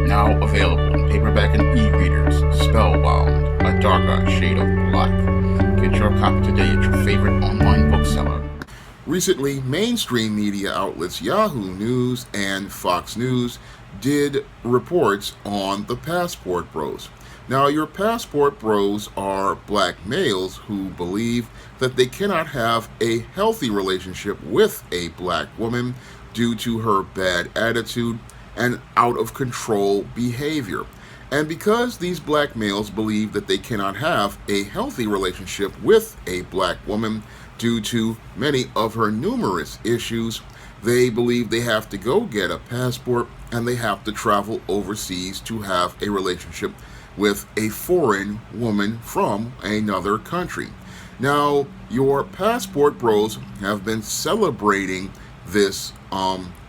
Now available in paperback and e-readers. Spellbound, A Darker Shade of Black. Get your copy today at your favorite online bookseller. Recently, mainstream media outlets Yahoo News and Fox News did reports on the Passport Bros. Now, your Passport Bros are black males who believe that they cannot have a healthy relationship with a black woman due to her bad attitude and out of control behavior. And because these black males believe that they cannot have a healthy relationship with a black woman due to many of her numerous issues, they believe they have to go get a passport and they have to travel overseas to have a relationship with a foreign woman from another country. Now, your Passport Bros have been celebrating this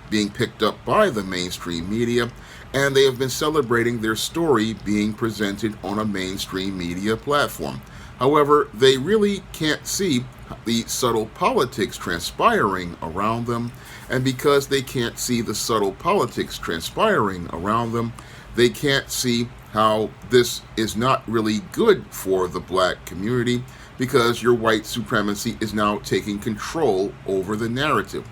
being picked up by the mainstream media, and they have been celebrating their story being presented on a mainstream media platform. However, they really can't see the subtle politics transpiring around them, and because they can't see the subtle politics transpiring around them, they can't see how this is not really good for the black community, because your white supremacy is now taking control over the narrative.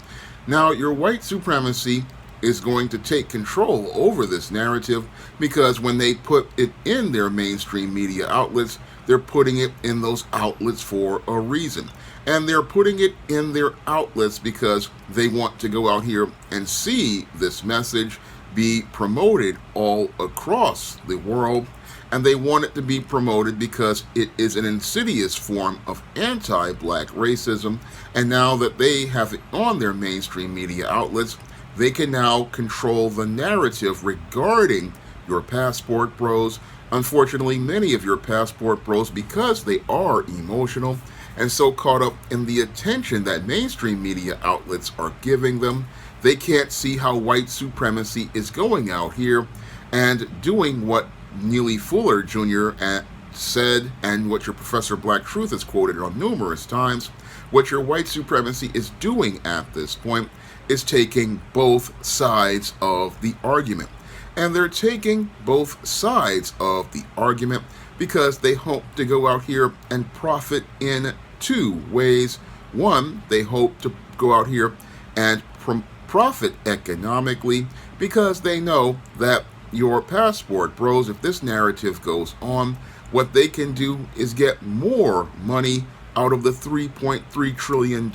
Now, your white supremacy is going to take control over this narrative because when they put it in their mainstream media outlets, they're putting it in those outlets for a reason. And they're putting it in their outlets because they want to go out here and see this message be promoted all across the world. And they want it to be promoted because it is an insidious form of anti-black racism. And now that they have it on their mainstream media outlets, they can now control the narrative regarding your Passport Bros. Unfortunately, many of your Passport Bros, because they are emotional and so caught up in the attention that mainstream media outlets are giving them, they can't see how white supremacy is going out here and doing what Neely Fuller Jr. said, and what your Professor Black Truth has quoted on numerous times. What your white supremacy is doing at this point is taking both sides of the argument. And they're taking both sides of the argument because they hope to go out here and profit in two ways. One, they hope to go out here and profit economically because they know that your Passport Bros, if this narrative goes on, what they can do is get more money out of the $3.3 trillion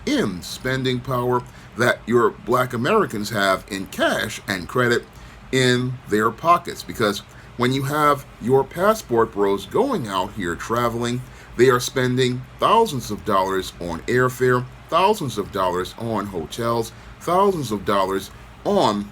in spending power that your black Americans have in cash and credit in their pockets. Because when you have your Passport Bros going out here traveling, they are spending thousands of dollars on airfare, thousands of dollars on hotels, thousands of dollars on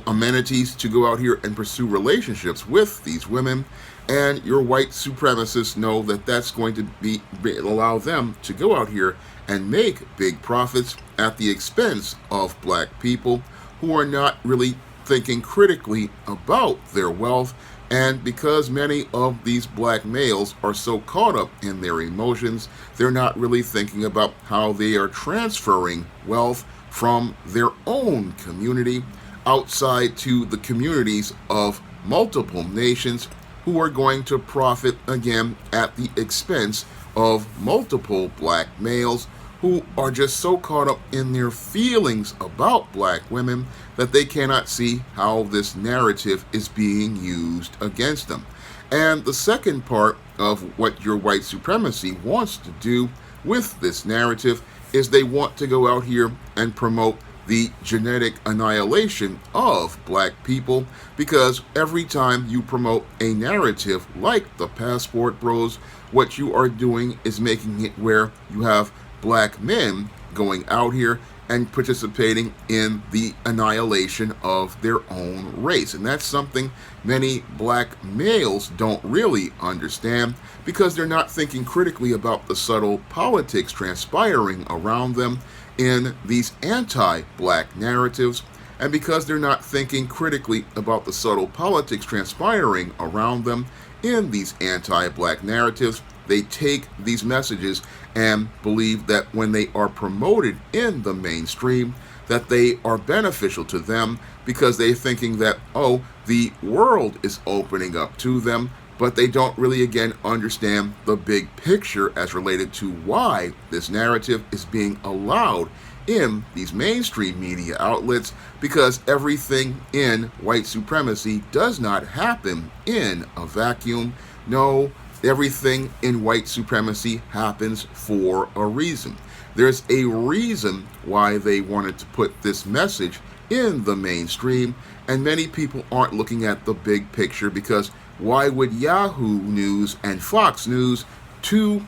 amenities to go out here and pursue relationships with these women. And your white supremacists know that that's going to allow them to go out here and make big profits at the expense of black people who are not really thinking critically about their wealth. And because many of these black males are so caught up in their emotions, they're not really thinking about how they are transferring wealth from their own community outside to the communities of multiple nations who are going to profit again at the expense of multiple black males who are just so caught up in their feelings about black women that they cannot see how this narrative is being used against them. And the second part of what your white supremacy wants to do with this narrative is they want to go out here and promote the genetic annihilation of black people, because every time you promote a narrative like the Passport Bros, what you are doing is making it where you have black men going out here and participating in the annihilation of their own race. And that's something many black males don't really understand because they're not thinking critically about the subtle politics transpiring around them in these anti-black narratives. And because they're not thinking critically about the subtle politics transpiring around them in these anti-black narratives, they take these messages and believe that when they are promoted in the mainstream, that they are beneficial to them because they're thinking that, oh, the world is opening up to them, but they don't really, again, understand the big picture as related to why this narrative is being allowed in these mainstream media outlets, because everything in white supremacy does not happen in a vacuum. No, everything in white supremacy happens for a reason. There's a reason why they wanted to put this message in the mainstream, and many people aren't looking at the big picture, because why would Yahoo News and Fox News, two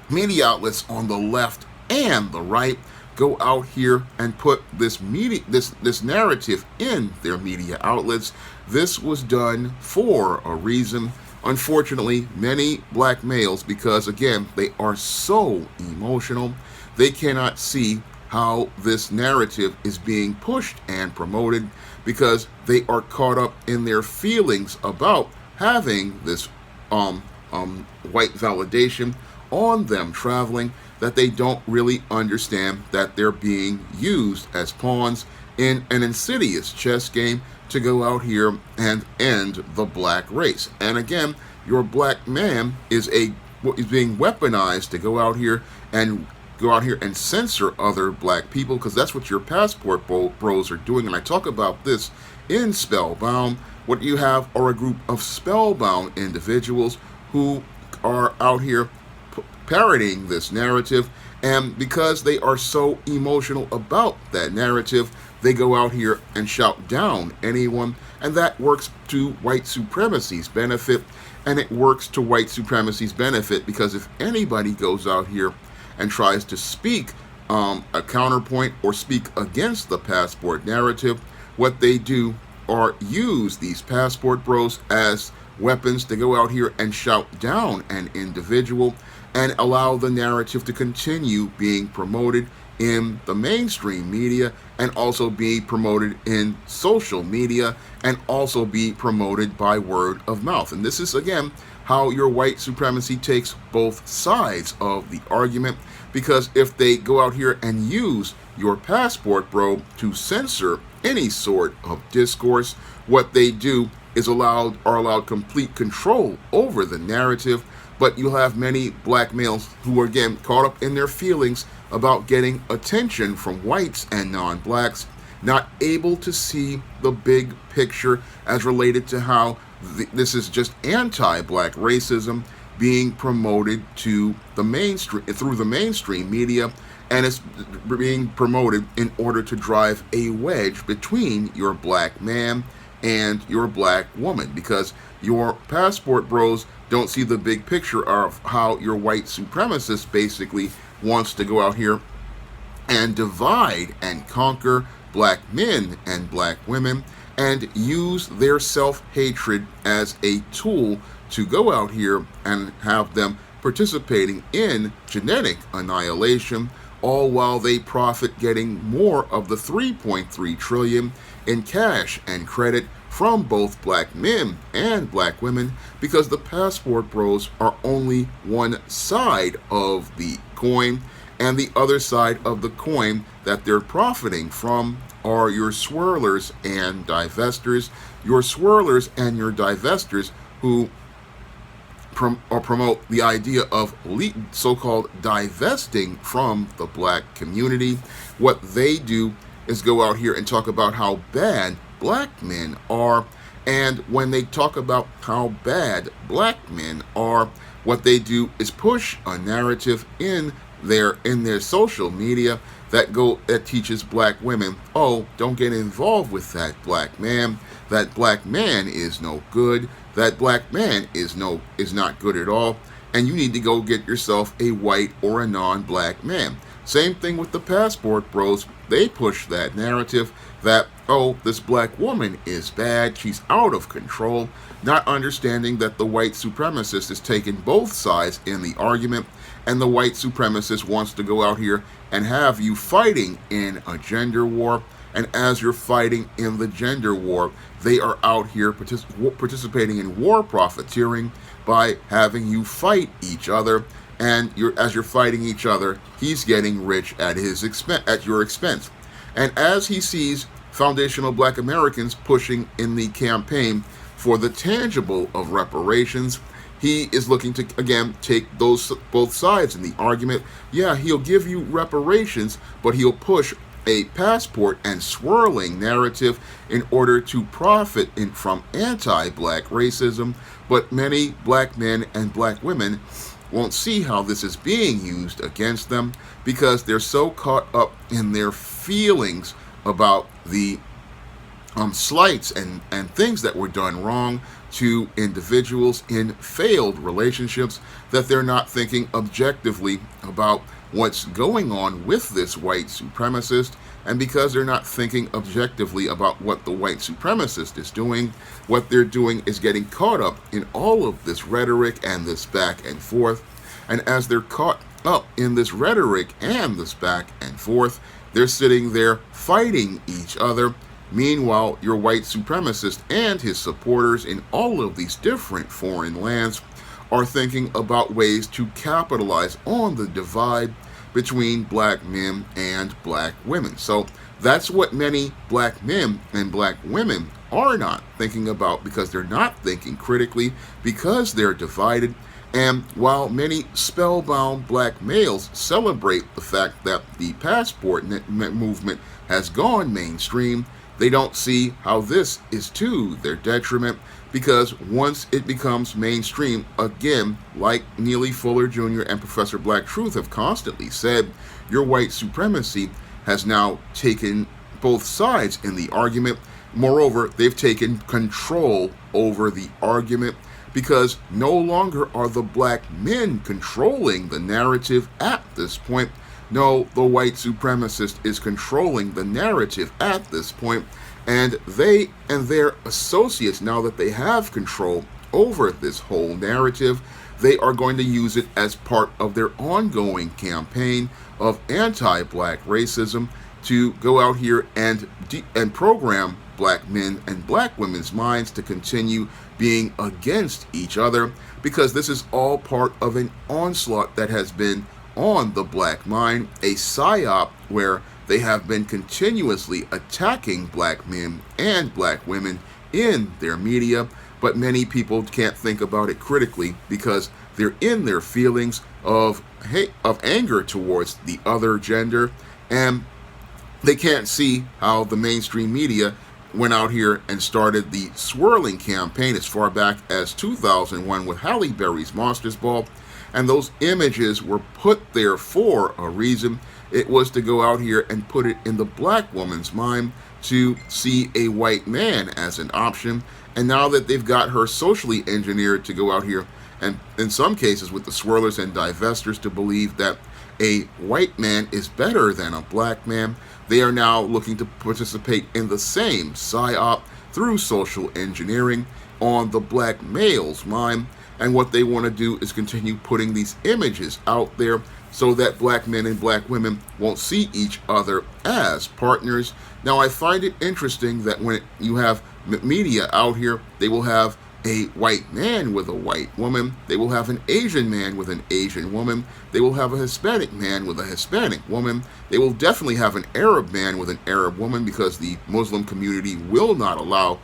media outlets on the left and the right, go out here and put this narrative in their media outlets? This was done for a reason. Unfortunately, many black males, because again, they are so emotional, they cannot see how this narrative is being pushed and promoted, because they are caught up in their feelings about having this white validation on them traveling, that they don't really understand that they're being used as pawns in an insidious chess game to go out here and end the black race. And again, your black man is being weaponized to go out here and censor other black people, because that's what your passport bros are doing. And I talk about this in Spellbound. What you have are a group of spellbound individuals who are out here parroting this narrative, and because they are so emotional about that narrative, they go out here and shout down anyone, and that works to white supremacy's benefit. And it works to white supremacy's benefit because if anybody goes out here and tries to speak a counterpoint or speak against the passport narrative, what they do are use these passport bros as weapons to go out here and shout down an individual and allow the narrative to continue being promoted in the mainstream media, and also be promoted in social media, and also be promoted by word of mouth. And this is, again, how your white supremacy takes both sides of the argument, because if they go out here and use your passport bro to censor any sort of discourse, what they do is are allowed complete control over the narrative. But you'll have many black males who are, again, caught up in their feelings about getting attention from whites and non-blacks, not able to see the big picture as related to how this is just anti-black racism being promoted to the mainstream through the mainstream media, and it's being promoted in order to drive a wedge between your black man and your black woman, because your passport bros don't see the big picture of how your white supremacist basically wants to go out here and divide and conquer black men and black women, and use their self-hatred as a tool to go out here and have them participating in genetic annihilation, all while they profit getting more of the $3.3 trillion in cash and credit from both black men and black women, because the passport bros are only one side of the coin, and the other side of the coin that they're profiting from are your swirlers and divestors. Your swirlers and your divestors who promote the idea of so-called divesting from the black community. What they do is go out here and talk about how bad black men are, and when they talk about how bad black men are, what they do is push a narrative in their social media that teaches black women, oh, don't get involved with that black man. That black man is no good. That black man is not good at all, and you need to go get yourself a white or a non-black man. Same thing with the passport bros. They push that narrative that, oh, this black woman is bad, she's out of control, not understanding that the white supremacist is taking both sides in the argument, and the white supremacist wants to go out here and have you fighting in a gender war. And as you're fighting in the gender war, they are out here participating in war profiteering by having you fight each other. And as you're fighting each other, he's getting rich at your expense. And as he sees foundational black Americans pushing in the campaign for the tangible of reparations, he is looking to, again, take those both sides in the argument. Yeah, he'll give you reparations, but he'll push a passport and swirling narrative in order to profit from anti-black racism. But many black men and black women won't see how this is being used against them because they're so caught up in their feelings about the slights and things that were done wrong to individuals in failed relationships that they're not thinking objectively about what's going on with this white supremacist. And because they're not thinking objectively about what the white supremacist is doing, what they're doing is getting caught up in all of this rhetoric and this back and forth. And as they're caught up in this rhetoric and this back and forth, they're sitting there fighting each other. Meanwhile, your white supremacist and his supporters in all of these different foreign lands are thinking about ways to capitalize on the divide between black men and black women. So that's what many black men and black women are not thinking about because they're not thinking critically, because they're divided. And while many spellbound black males celebrate the fact that the passport movement has gone mainstream, they don't see how this is to their detriment, because once it becomes mainstream, again, like Neely Fuller Jr. and Professor Black Truth have constantly said, your white supremacy has now taken both sides in the argument. Moreover, they've taken control over the argument because no longer are the black men controlling the narrative at this point. No, the white supremacist is controlling the narrative at this point, and they and their associates, now that they have control over this whole narrative, they are going to use it as part of their ongoing campaign of anti-black racism to go out here and program black men and black women's minds to continue being against each other, because this is all part of an onslaught that has been on the black mind, a psyop where they have been continuously attacking black men and black women in their media, but many people can't think about it critically because they're in their feelings of hate, of anger towards the other gender, and they can't see how the mainstream media went out here and started the swirling campaign as far back as 2001 with Halle Berry's Monsters Ball. And those images were put there for a reason. It was to go out here and put it in the black woman's mind to see a white man as an option. And now that they've got her socially engineered to go out here and, in some cases with the swirlers and divestors, to believe that a white man is better than a black man, they are now looking to participate in the same psyop through social engineering on the black male's mind. And what they want to do is continue putting these images out there so that black men and black women won't see each other as partners. Now, I find it interesting that when you have media out here, they will have a white man with a white woman. They will have an Asian man with an Asian woman. They will have a Hispanic man with a Hispanic woman. They will definitely have an Arab man with an Arab woman, because the Muslim community will not allow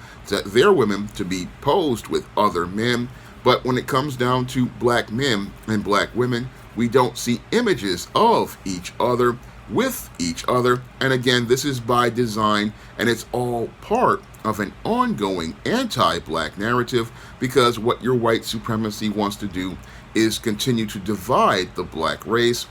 their women to be posed with other men. But when it comes down to black men and black women, we don't see images of each other with each other. And again, this is by design, and it's all part of an ongoing anti-black narrative, because what your white supremacy wants to do is continue to divide the black race.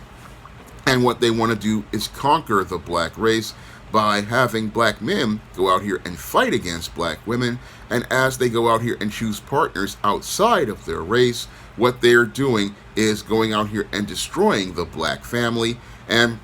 And what they want to do is conquer the black race by having black men go out here and fight against black women. And as they go out here and choose partners outside of their race, what they're doing is going out here and destroying the black family. And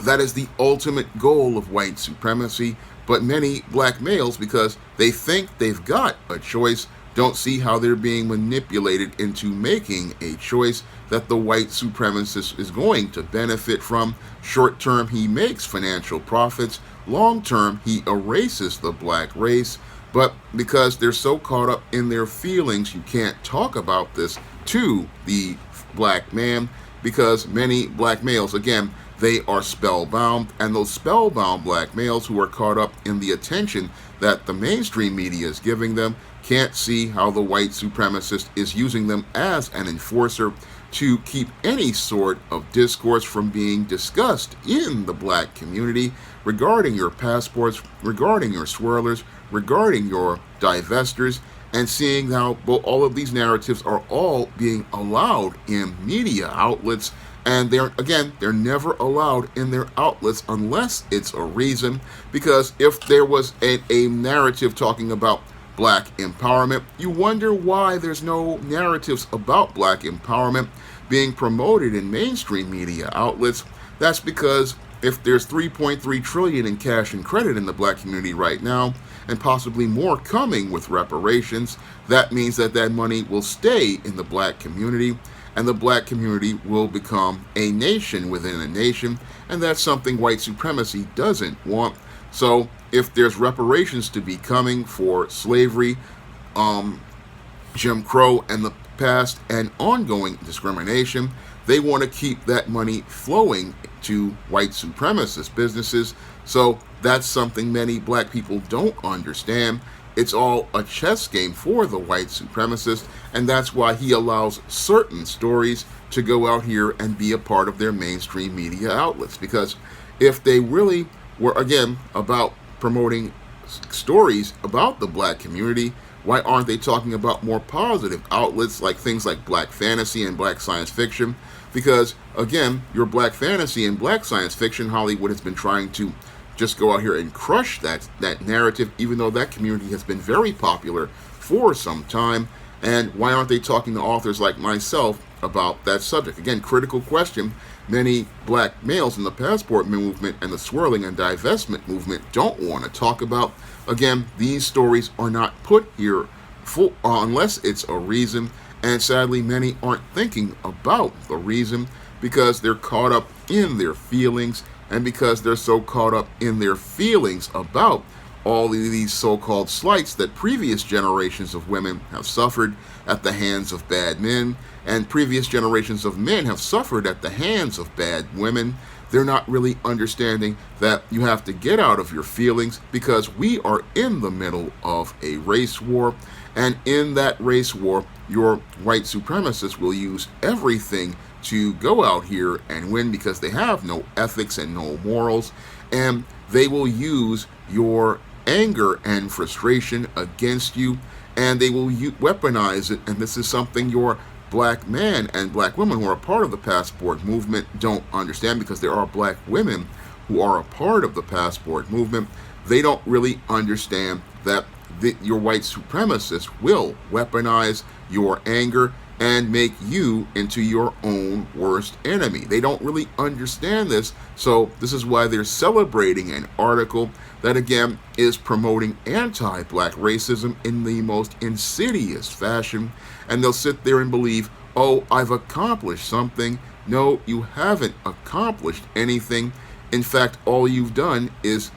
that is the ultimate goal of white supremacy. But many black males, because they think they've got a choice, don't see how they're being manipulated into making a choice that the white supremacist is going to benefit from. Short term, he makes financial profits. Long term, he erases the black race. But because they're so caught up in their feelings, you can't talk about this to the black man, because many black males, again, they are spellbound, and those spellbound black males who are caught up in the attention that the mainstream media is giving them can't see how the white supremacist is using them as an enforcer to keep any sort of discourse from being discussed in the black community regarding your passports, regarding your swirlers, regarding your divestors, and seeing how all of these narratives are all being allowed in media outlets. And they're never allowed in their outlets unless it's a reason. Because if there was a narrative talking about black empowerment, you wonder why there's no narratives about black empowerment being promoted in mainstream media outlets. That's because if there's 3.3 trillion in cash and credit in the black community right now, and possibly more coming with reparations, that means that money will stay in the black community, and the black community will become a nation within a nation, and that's something white supremacy doesn't want. So if there's reparations to be coming for slavery, Jim Crow, and the past, and ongoing discrimination, they want to keep that money flowing to white supremacist businesses. So that's something many black people don't understand. It's all a chess game for the white supremacist, and that's why he allows certain stories to go out here and be a part of their mainstream media outlets. Because if they really were, again, about promoting stories about the black community, why aren't they talking about more positive outlets like things like black fantasy and black science fiction? Because, again, your black fantasy and black science fiction, Hollywood has been trying to just go out here and crush that narrative, even though that community has been very popular for some time. And why aren't they talking to authors like myself about that subject? Again, critical question. Many black males in the passport movement and the swirling and divestment movement don't want to talk about. Again, these stories are not put here unless it's a reason, and sadly many aren't thinking about the reason because they're caught up in their feelings, and because they're so caught up in their feelings about all of these so-called slights that previous generations of women have suffered at the hands of bad men, and previous generations of men have suffered at the hands of bad women. They're not really understanding that you have to get out of your feelings, because we are in the middle of a race war, and in that race war, your white supremacists will use everything to go out here and win, because they have no ethics and no morals, and they will use your anger and frustration against you, and they will weaponize it. And this is something your black man and black women who are a part of the passport movement don't understand, because there are black women who are a part of the passport movement. They don't really understand that your white supremacists will weaponize your anger and make you into your own worst enemy. They don't really understand this, so this is why they're celebrating an article that, again, is promoting anti-black racism in the most insidious fashion, and they'll sit there and believe, oh, I've accomplished something. No, you haven't accomplished anything. In fact, all you've done is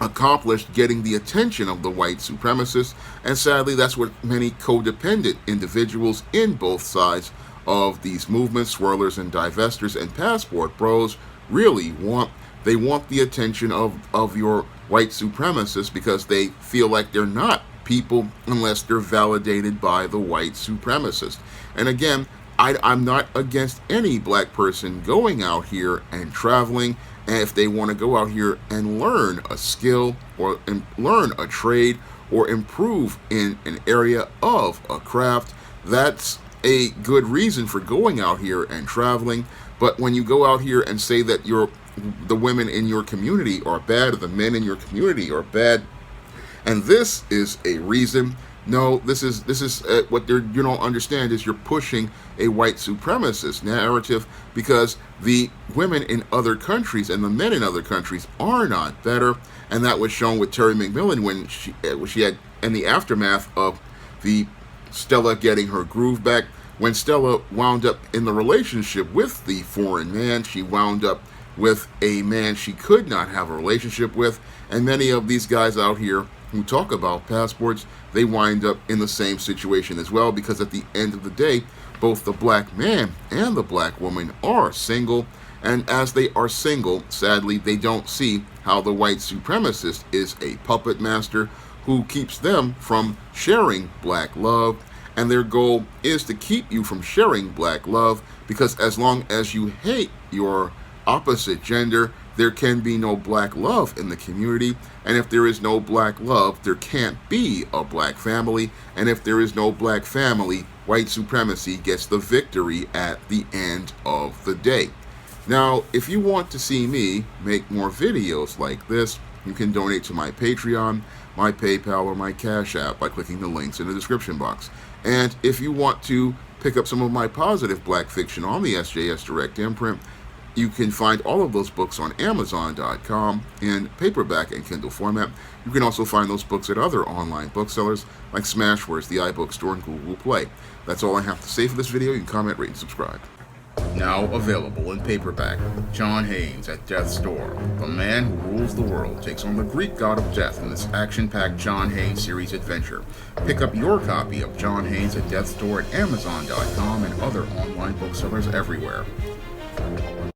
accomplished getting the attention of the white supremacists, and sadly that's what many codependent individuals in both sides of these movements, swirlers and divestors and passport bros, really want. They want the attention of your white supremacists, because they feel like they're not people unless they're validated by the white supremacist. And again, I'm not against any black person going out here and traveling, and if they want to go out here and learn a skill or learn a trade or improve in an area of a craft, that's a good reason for going out here and traveling. But when you go out here and say that the women in your community are bad, or the men in your community are bad, and this is a reason, no, this is what you don't understand is you're pushing a white supremacist narrative, because the women in other countries and the men in other countries are not better. And that was shown with Terry McMillan when she had, in the aftermath of the Stella getting her groove back, when Stella wound up in the relationship with the foreign man, she wound up with a man she could not have a relationship with. And many of these guys out here who talk about passports, they wind up in the same situation as well, because at the end of the day, both the black man and the black woman are single, And as they are single, sadly, they don't see how the white supremacist is a puppet master who keeps them from sharing black love. And their goal is to keep you from sharing black love, because as long as you hate your opposite gender, there can be no black love in the community. And if there is no black love, there can't be a black family. And if there is no black family, white supremacy gets the victory at the end of the day. Now, if you want to see me make more videos like this, you can donate to my Patreon, my PayPal, or my Cash App by clicking the links in the description box. And if you want to pick up some of my positive black fiction on the SJS Direct imprint, you can find all of those books on Amazon.com in paperback and Kindle format. You can also find those books at other online booksellers like Smashwords, the iBookstore, and Google Play. That's all I have to say for this video. You can comment, rate, and subscribe. Now available in paperback, John Haynes at Death's Door. The man who rules the world takes on the Greek god of death in this action-packed John Haynes series adventure. Pick up your copy of John Haynes at Death's Door at Amazon.com and other online booksellers everywhere.